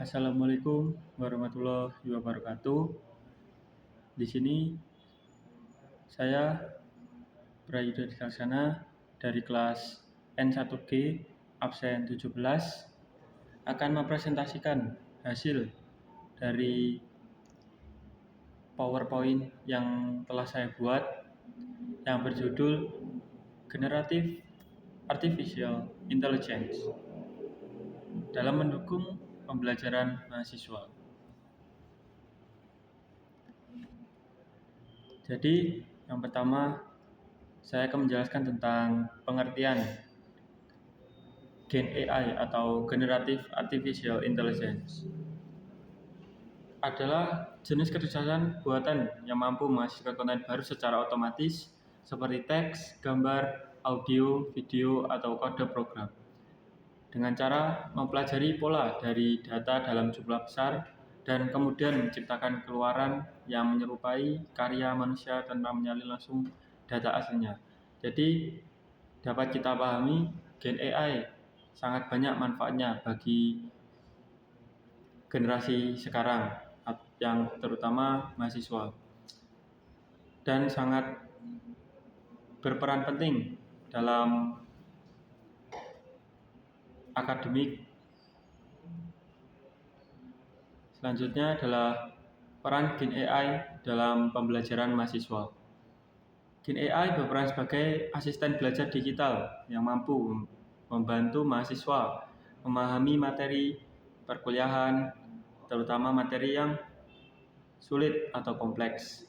Assalamualaikum warahmatullahi wabarakatuh. Di sini saya Prayudha Dilaksana dari kelas N1G absen 17 akan mempresentasikan hasil dari PowerPoint yang telah saya buat yang berjudul Generative Artificial Intelligence dalam mendukung pembelajaran mahasiswa. Jadi, yang pertama saya akan menjelaskan tentang pengertian Gen AI atau Generative Artificial Intelligence. Adalah jenis kecerdasan buatan yang mampu menghasilkan konten baru secara otomatis seperti teks, gambar, audio, video, atau kode program. Dengan cara mempelajari pola dari data dalam jumlah besar dan kemudian menciptakan keluaran yang menyerupai karya manusia tanpa menyalin langsung data aslinya. Jadi dapat kita pahami Gen AI sangat banyak manfaatnya bagi generasi sekarang yang terutama mahasiswa dan sangat berperan penting dalam akademik. Selanjutnya adalah peran Gen AI dalam pembelajaran mahasiswa. Gen AI berperan sebagai asisten belajar digital yang mampu membantu mahasiswa memahami materi perkuliahan, terutama materi yang sulit atau kompleks.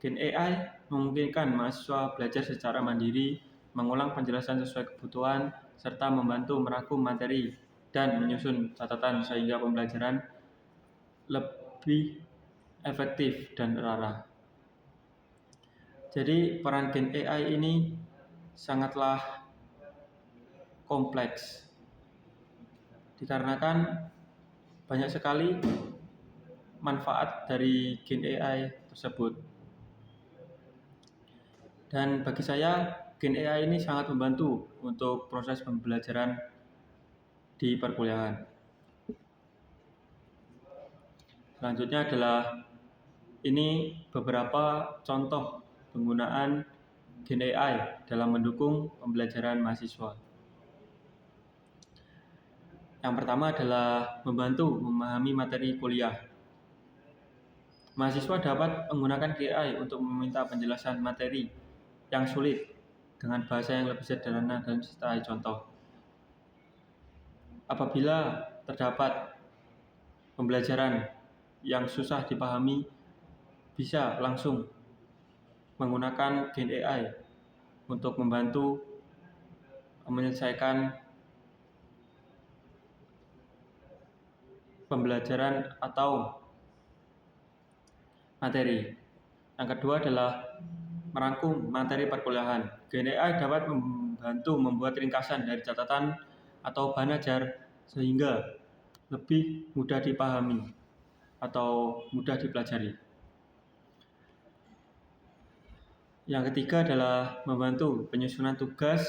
Gen AI memungkinkan mahasiswa belajar secara mandiri, mengulang penjelasan sesuai kebutuhan, serta membantu merangkum materi dan menyusun catatan sehingga pembelajaran lebih efektif dan terarah. Jadi peran Gen AI ini sangatlah kompleks dikarenakan banyak sekali manfaat dari Gen AI tersebut. Dan bagi saya Gen AI ini sangat membantu untuk proses pembelajaran di perkuliahan. Selanjutnya adalah ini beberapa contoh penggunaan Gen AI dalam mendukung pembelajaran mahasiswa. Yang pertama adalah membantu memahami materi kuliah. Mahasiswa dapat menggunakan Gen AI untuk meminta penjelasan materi yang sulit dengan bahasa yang lebih sederhana dan sertai contoh. Apabila terdapat pembelajaran yang susah dipahami, bisa langsung menggunakan Gen AI untuk membantu menyelesaikan pembelajaran atau materi. Yang kedua adalah merangkum materi perkuliahan. Gen AI dapat membantu membuat ringkasan dari catatan atau bahan ajar sehingga lebih mudah dipahami atau mudah dipelajari. Yang ketiga adalah membantu penyusunan tugas.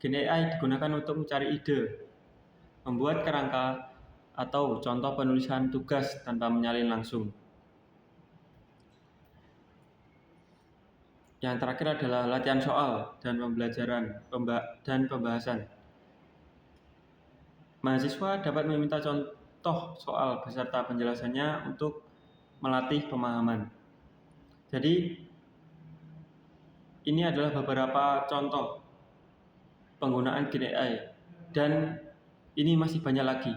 Gen AI digunakan untuk mencari ide, membuat kerangka atau contoh penulisan tugas tanpa menyalin langsung. Yang terakhir adalah latihan soal dan pembelajaran dan pembahasan. Mahasiswa dapat meminta contoh soal beserta penjelasannya untuk melatih pemahaman. Jadi ini adalah beberapa contoh penggunaan Gen AI dan ini masih banyak lagi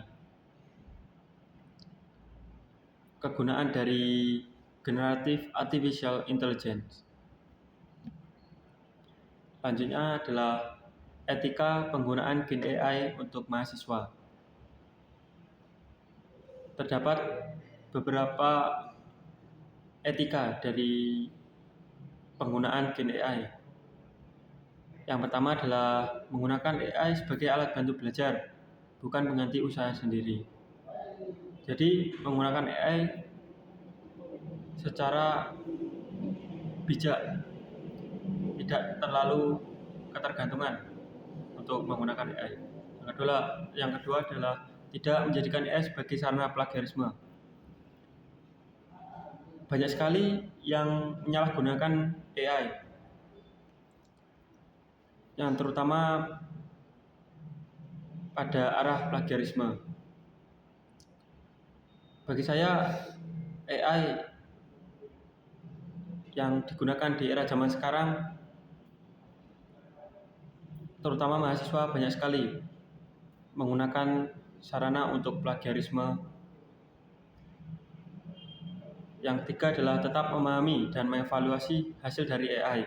kegunaan dari Generative Artificial Intelligence. Selanjutnya adalah etika penggunaan Gen AI untuk mahasiswa. Terdapat beberapa etika dari penggunaan Gen AI. Yang pertama adalah menggunakan AI sebagai alat bantu belajar, bukan mengganti usaha sendiri. Jadi menggunakan AI secara bijak, tidak terlalu ketergantungan untuk menggunakan AI. Yang kedua adalah tidak menjadikan AI sebagai sarana plagiarisme. Banyak sekali yang menyalahgunakan AI, yang terutama pada arah plagiarisme. Bagi saya, AI yang digunakan di era zaman sekarang, terutama mahasiswa, banyak sekali menggunakan sarana untuk plagiarisme. Yang ketiga adalah tetap memahami dan mengevaluasi hasil dari AI.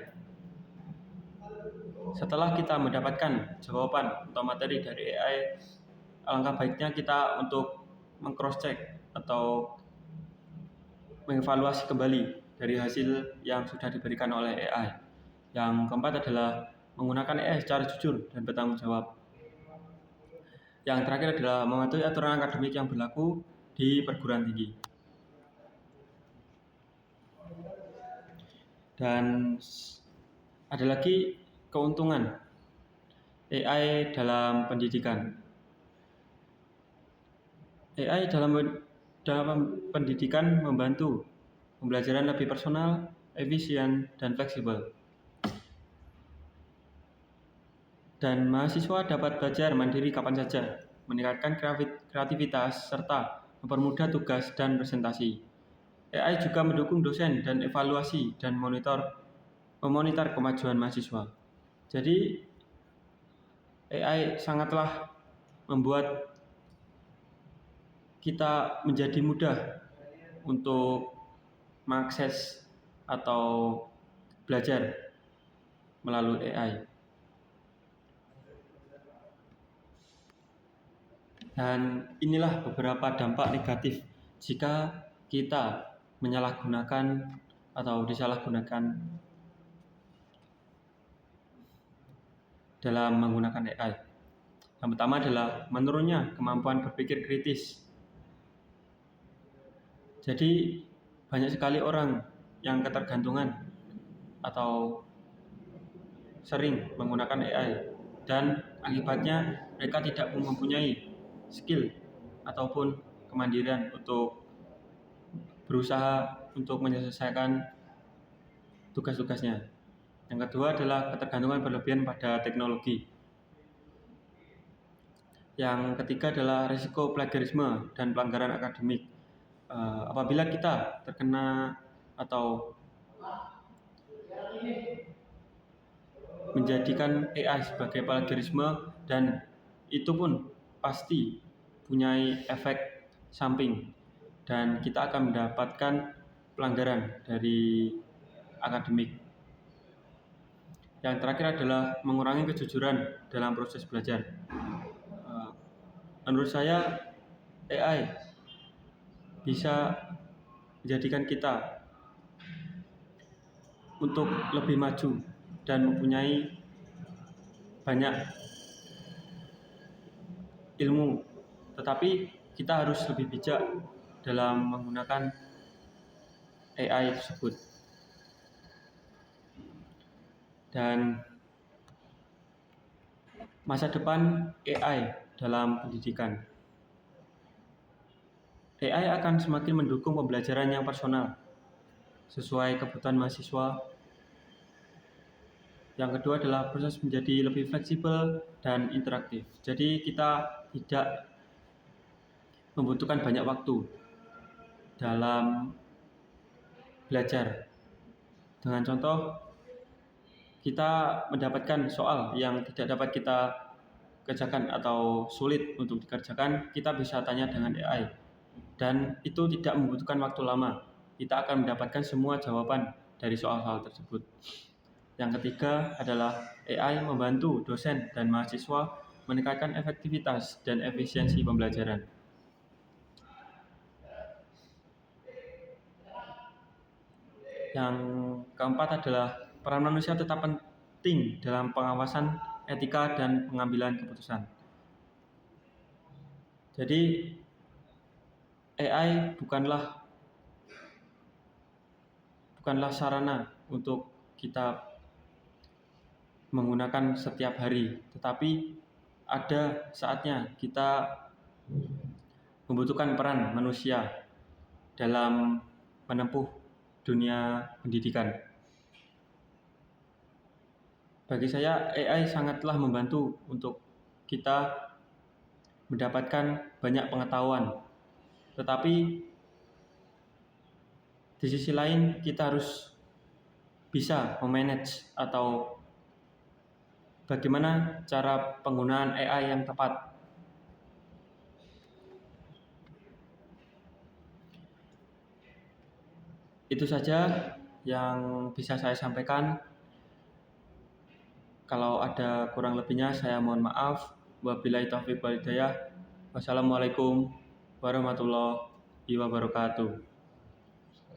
Setelah kita mendapatkan jawaban atau materi dari AI, alangkah baiknya kita untuk meng-cross-check atau mengevaluasi kembali dari hasil yang sudah diberikan oleh AI. Yang keempat adalah menggunakan AI secara jujur dan bertanggung jawab. Yang terakhir adalah mematuhi aturan akademik yang berlaku di perguruan tinggi. Dan ada lagi keuntungan AI dalam pendidikan. AI dalam pendidikan membantu pembelajaran lebih personal, efisien, dan fleksibel. Dan mahasiswa dapat belajar mandiri kapan saja, meningkatkan kreativitas, serta mempermudah tugas dan presentasi. AI juga mendukung dosen dan evaluasi dan memonitor kemajuan mahasiswa. Jadi, AI sangatlah membuat kita menjadi mudah untuk mengakses atau belajar melalui AI. Dan inilah beberapa dampak negatif jika kita menyalahgunakan atau disalahgunakan dalam menggunakan AI. Yang pertama adalah menurunnya kemampuan berpikir kritis. Jadi banyak sekali orang yang ketergantungan atau sering menggunakan AI, dan akibatnya mereka tidak mempunyai skill ataupun kemandirian untuk berusaha untuk menyelesaikan tugas-tugasnya. Yang kedua adalah ketergantungan berlebihan pada teknologi. Yang ketiga adalah risiko plagiarisme dan pelanggaran akademik. Apabila kita terkena atau menjadikan AI sebagai plagiarisme, dan itu pun pasti punya efek samping, dan kita akan mendapatkan pelanggaran dari akademik. Yang terakhir adalah mengurangi kejujuran dalam proses belajar. Menurut saya, AI bisa menjadikan kita untuk lebih maju dan mempunyai banyak ilmu, tetapi kita harus lebih bijak dalam menggunakan AI tersebut. Dan masa depan AI dalam pendidikan. AI akan semakin mendukung pembelajaran yang personal sesuai kebutuhan mahasiswa. Yang kedua adalah proses menjadi lebih fleksibel dan interaktif. Jadi kita tidak membutuhkan banyak waktu dalam belajar. Dengan contoh, kita mendapatkan soal yang tidak dapat kita kerjakan atau sulit untuk dikerjakan, kita bisa tanya dengan AI. Dan itu tidak membutuhkan waktu lama. Kita akan mendapatkan semua jawaban dari soal-soal tersebut. Yang ketiga adalah AI membantu dosen dan mahasiswa meningkatkan efektivitas dan efisiensi pembelajaran. Yang keempat adalah peran manusia tetap penting dalam pengawasan etika dan pengambilan keputusan. Jadi AI bukanlah sarana untuk kita menggunakan setiap hari, tetapi ada saatnya kita membutuhkan peran manusia dalam menempuh dunia pendidikan. Bagi saya, AI sangatlah membantu untuk kita mendapatkan banyak pengetahuan. Tetapi di sisi lain kita harus bisa memanage atau bagaimana cara penggunaan AI yang tepat. Itu saja yang bisa saya sampaikan. Kalau ada kurang lebihnya saya mohon maaf. Wabillahi taufiq wal hidayah. Wassalamualaikum warahmatullahi wabarakatuh.